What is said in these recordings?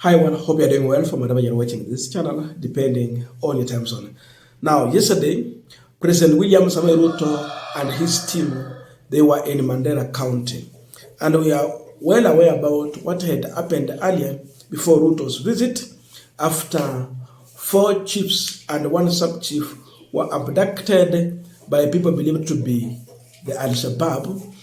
Hi everyone, hope you're doing well from wherever you're watching this channel, depending on your time zone. Now, yesterday, President William Samoei Ruto and his team, they were in Mandera County. And we are well aware about what had happened earlier before Ruto's visit, after 4 chiefs and 1 sub-chief were abducted by people believed to be the Al-Shabaab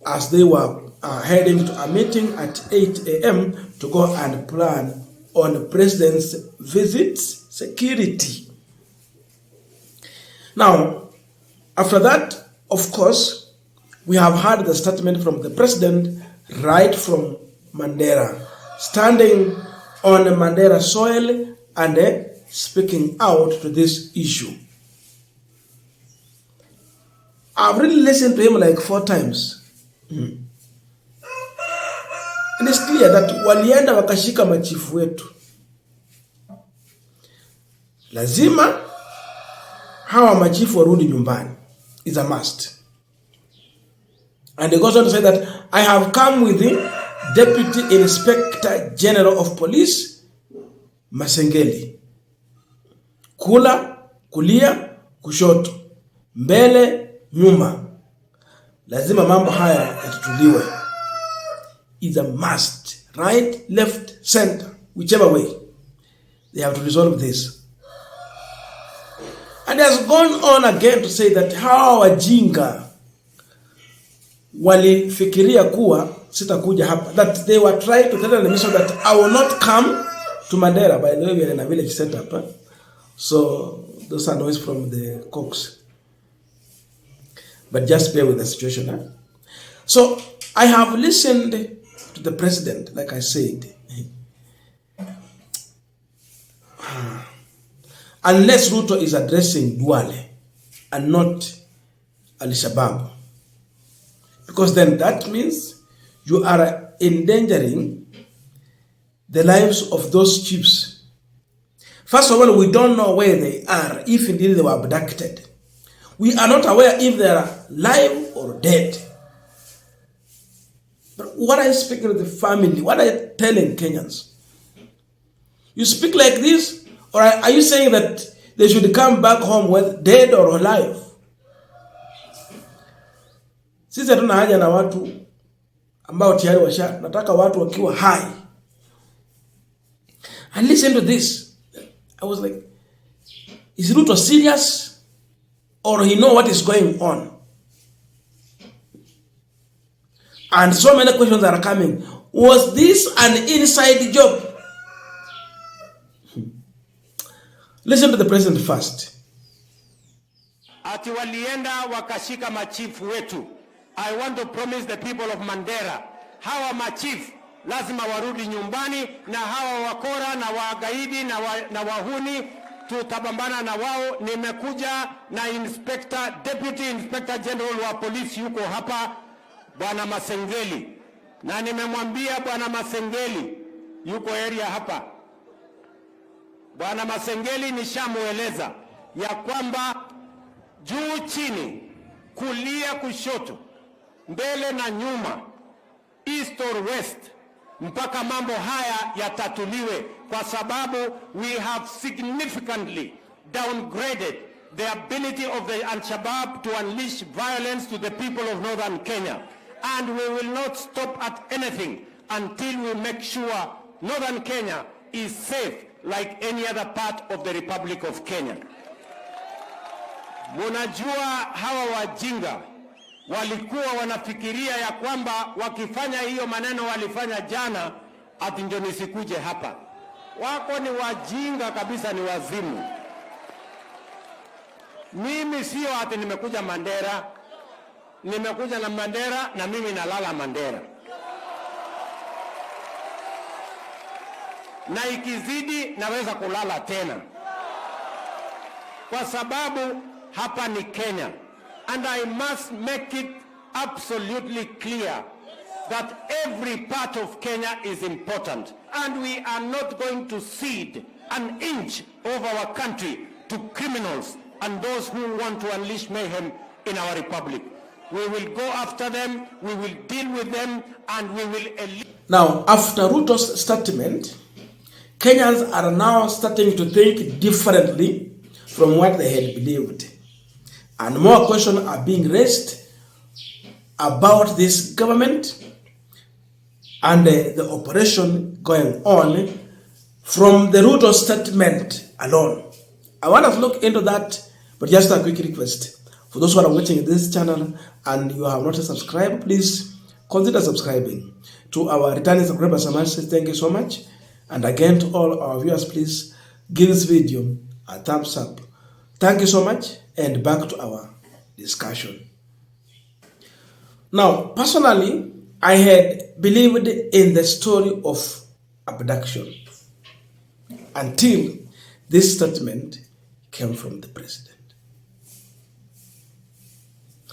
as they were heading to a meeting at 8 a.m. to go and plan on the president's visit security. Now, after that, of course, we have heard the statement from the president right from Mandera, standing on Mandera soil and speaking out to this issue. I've really listened to him like 4 times. And it's clear that walienda wakashika machifu wetu. Lazima hawa machifu warudi nyumbani. It's a must. And he goes on to say that I have come with the Deputy Inspector General of Police, Masengeli. Kula, kulia, kushoto. Mbele, nyuma. Lazima mambo haya yatatuliwe. Is a must. Right, left, center, whichever way. They have to resolve this. And he has gone on again to say that hawa wajinga walifikiria kuwa sitakuja hapa. That they were trying to tell the mission that I will not come to Mandera. By the way, we are in a village setup. So those are noise from the cooks. But just bear with the situation. So I have listened to the president, like I said. Unless Ruto is addressing Duale and not Al-Shabaab. Because then that means you are endangering the lives of those chiefs. First of all, we don't know where they are, if indeed they were abducted. We are not aware if they are alive or dead. But what are you speaking to the family? What are you telling Kenyans? You speak like this, or are you saying that they should come back home whether dead or alive? Sisi hatuna haja na watu ambao tayari washa, nataka watu wakiwa hai. And listen to this. I was like, is Ruto serious? Or he know what is going on? And so many questions are coming. Was this an inside job? Listen to the president first. Ati walienda wakashika machifu wetu. I want to promise the people of Mandera, hawa machifu lazima warudi nyumbani, na hawa wakora na wagaidi na wahuni tutabambana na wao. Nimekuja na Deputy Inspector General wa polisi yuko hapa, Bwana Masengeli, na nimemwambia Bwana Masengeli yuko area hapa. Bwana Masengeli nishamueleza ya kwamba juu chini, kulia kushoto, mbele na nyuma, east or west, mpaka mambo haya yatatuliwe, kwa sababu we have significantly downgraded the ability of the Al-Shabaab to unleash violence to the people of northern Kenya. And we will not stop at anything until we make sure northern Kenya is safe like any other part of the Republic of Kenya. Munajua hawa wajinga walikuwa wanafikiria ya kwamba wakifanya hiyo maneno walifanya jana, ati ndio nisikuje hapa. Wako ni wajinga kabisa, ni wazimu. Mimi sio ati nimekuja Mandera. Nimekuja na Mandera na mimi nalala Mandera. Na ikizidi naweza kulala tena. Kwa sababu hapa ni Kenya. And I must make it absolutely clear that every part of Kenya is important. And we are not going to cede an inch of our country to criminals and those who want to unleash mayhem in our republic. We will go after them, we will deal with them, and we will... Now, after Ruto's statement, Kenyans are now starting to think differently from what they had believed. And more questions are being raised about this government and the operation going on from the Ruto statement alone. I want us to look into that, but just a quick request. For those who are watching this channel and you have not subscribed, please consider subscribing. To our returning subscribers, I must say thank you so much. And again, to all our viewers, please give this video a thumbs up. Thank you so much, and back to our discussion. Now, personally, I had believed in the story of abduction until this statement came from the president.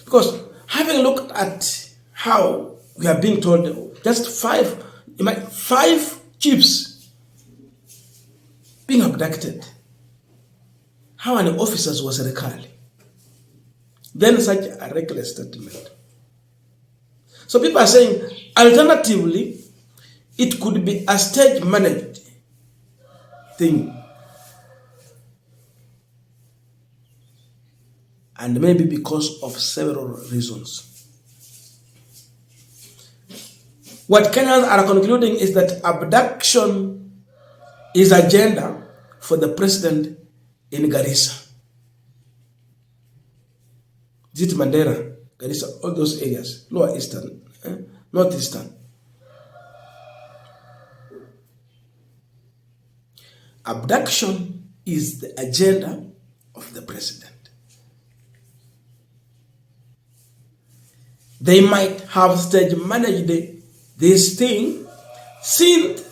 Because having looked at how we are being told just five chiefs being abducted, how an officer was recalled, then such a reckless statement. So people are saying, alternatively, it could be a stage managed thing. And maybe because of several reasons. What Kenyans are concluding is that abduction is agenda for the president in Garissa. Is it Mandera, Garissa, all those areas, lower eastern, northeastern. Abduction is the agenda of the president. They might have stage managed this thing since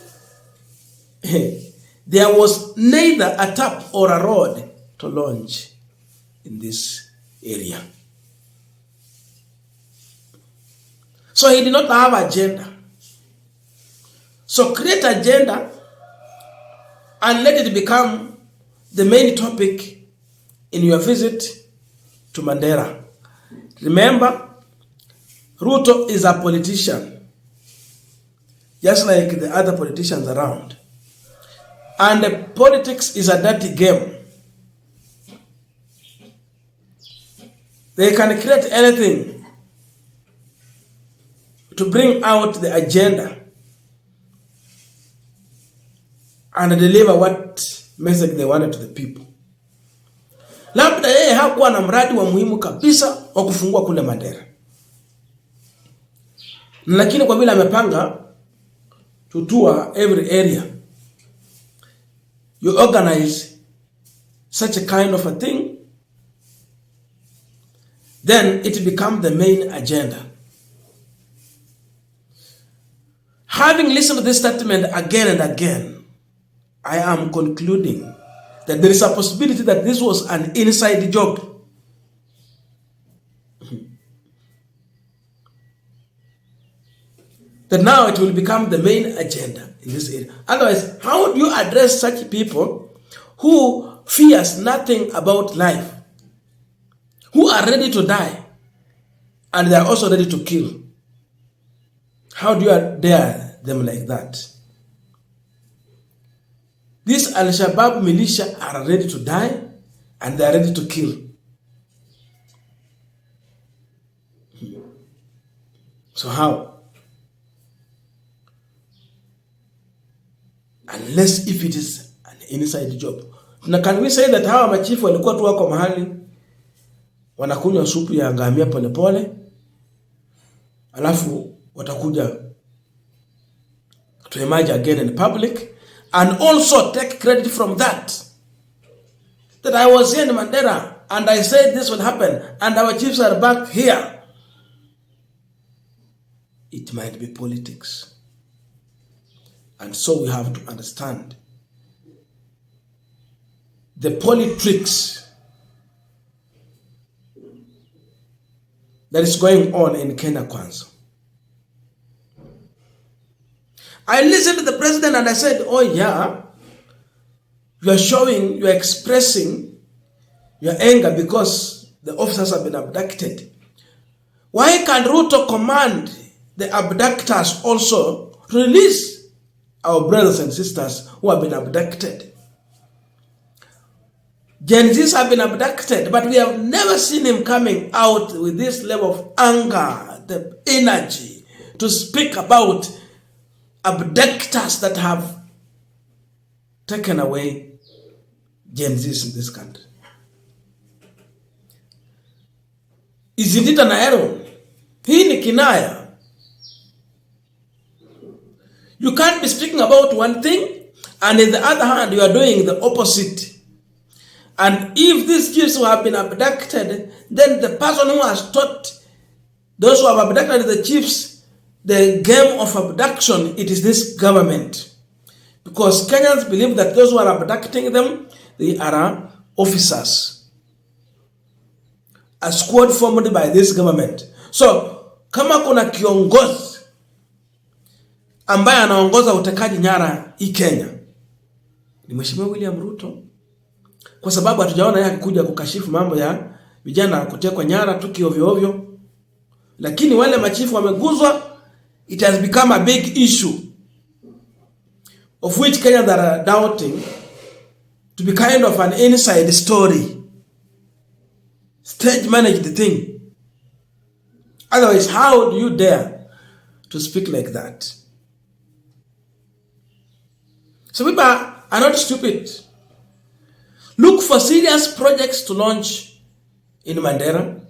there was neither a tap or a road to launch in this area. So he did not have agenda. So create agenda and let it become the main topic in your visit to Mandera. Remember, Ruto is a politician, just like the other politicians around. And politics is a dirty game. They can create anything to bring out the agenda and deliver what message they wanted to the people. Labda yeye hakuwa na mradi wa muhimu kabisa wa kufungua kule Mandera. Lakini kwa vile amepanga to tour every area, you organize such a kind of a thing, then it becomes the main agenda. Having listened to this statement again and again, I am concluding that there is a possibility that this was an inside job. That now it will become the main agenda in this area. Otherwise, how do you address such people who fears nothing about life, who are ready to die, and they are also ready to kill? How do you dare them like that? These Al-Shabaab militia are ready to die, and they are ready to kill. So how? Unless if it is an inside job. Now can we say that hawa machifu walikuwa tu wako mahali wanakunywa supu ya ngamia pole pole, alafu watakuja to emerge again in public and also take credit from that? That I was here in Mandera and I said this will happen and our chiefs are back here. It might be politics. And so we have to understand the politics that is going on in Kenya Kwanza. I listened to the president and I said, oh yeah, you are expressing your anger because the officers have been abducted. Why can't Ruto command the abductors also to release our brothers and sisters who have been abducted. Gen Zs have been abducted, but we have never seen him coming out with this level of anger, the energy to speak about abductors that have taken away Gen Zs in this country. Isn't it an error? Hii ni kinaya. You can't be speaking about one thing, and on the other hand, you are doing the opposite. And if these chiefs who have been abducted, then the person who has taught those who have abducted the chiefs the game of abduction, it is this government. Because Kenyans believe that those who are abducting them, they are officers. A squad formed by this government. So, kama kuna kiongozi ambaye anaongoza utekaji nyara hii Kenya, ni Mheshimiwa William Ruto. Kwa sababu hatujaona yeye akikuja kukashifu mambo ya vijana kutekwa nyara tu kiovyo ovyo. Lakini wale machifu wameguzwa, it has become a big issue of which Kenyans are doubting to be kind of an inside story. Stage manage the thing. Otherwise, how do you dare to speak like that? So people are not stupid. Look for serious projects to launch in Mandera,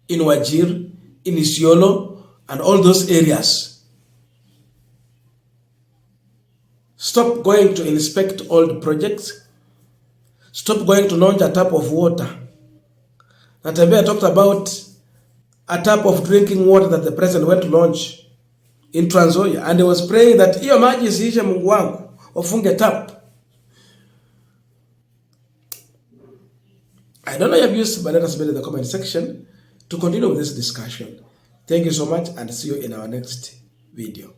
in Wajir, in Isiolo, and all those areas. Stop going to inspect old projects. Stop going to launch a tap of water. Natembeya talked about a tap of drinking water that the president went to launch in Trans Nzoia, and he was praying that hiyo maji isiishe, Mungu wangu, wafunge tap. I don't know your views, but let us know in the comment section to continue with this discussion. Thank you so much, and see you in our next video.